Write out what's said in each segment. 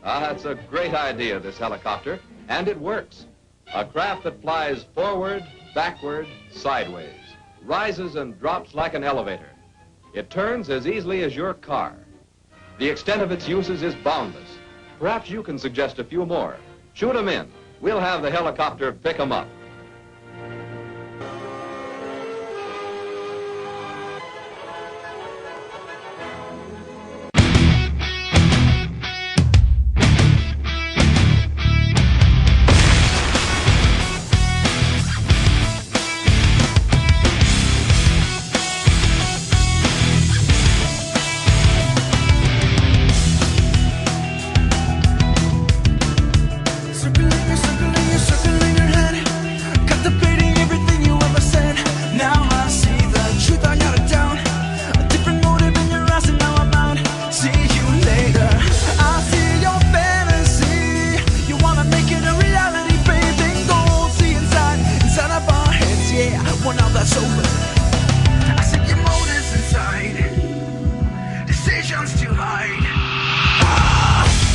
That's a great idea, this helicopter, and it works. A craft that flies forward, backward, sideways, rises and drops like an elevator. It turns as easily as your car. The extent of its uses is boundless. Perhaps you can suggest a few more. Shoot them in. We'll have the helicopter pick them up. Well, now that's over. I see your motives inside, decisions to hide.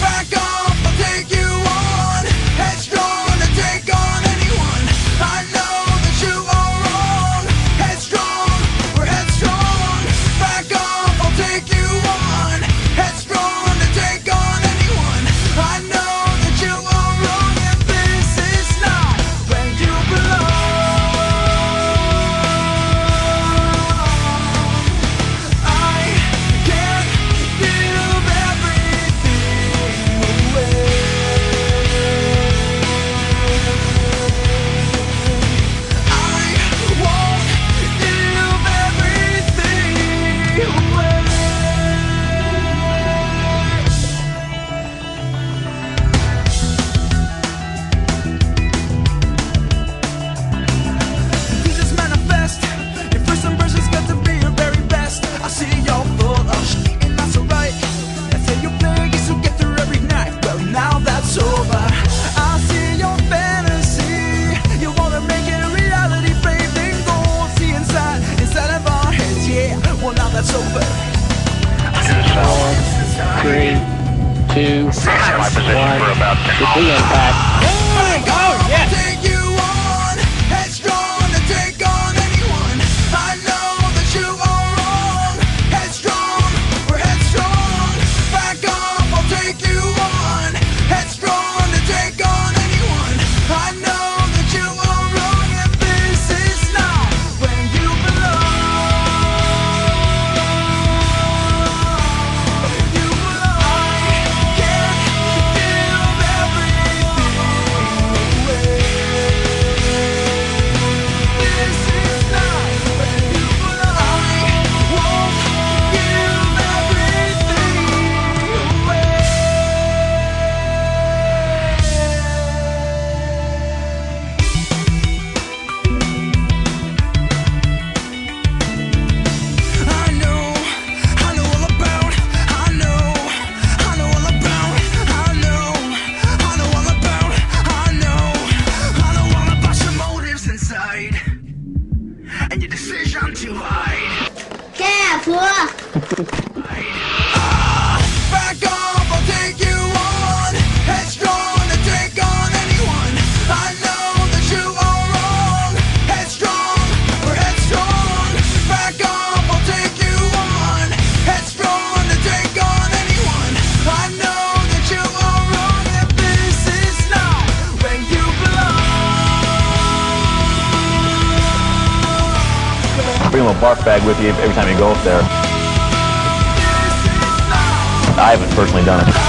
Back off, I'll take you on. Headstrong to take on anyone. I know that you are wrong. Headstrong, we're headstrong. Back off, I'll take you on. Headstrong to take on anyone. I know that you are wrong, and this is not where you belong. That's over. 4, 3, 2, 1. The impact. Oh, yes. Take you on. Headstrong to take on anyone. I know that you are wrong. Headstrong, we're headstrong. Back off, I'll take you on. Headstrong to take on anyone. I know that you are wrong, and this is not where you belong. And your decision to hide. Back off, I'll take you on. Headstrong to take on anyone. I know that you are wrong. Headstrong, we're headstrong. Back off, I'll take you on. Headstrong to take on anyone. I know that you are wrong, and this is not where you belong. Bring a little barf bag with you every time you go up there. I haven't personally done it.